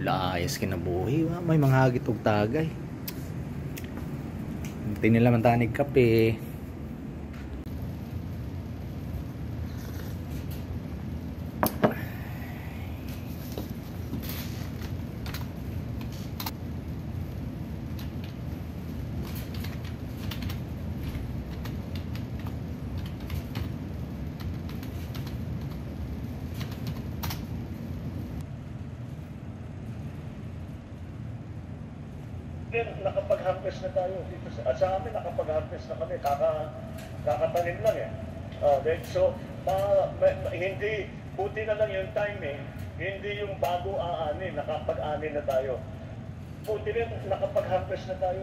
Layas kinabuhi. May mga hagit og tagay. Tinila man tanig kape. Nakapag-harvest na tayo dito sa amin, nakapag-harvest na kami, kakatanim lang eh. So, hindi, buti na lang yung timing, hindi yung bago aanin, nakapag-anin na tayo. Buti rin, nakapag-harvest na tayo.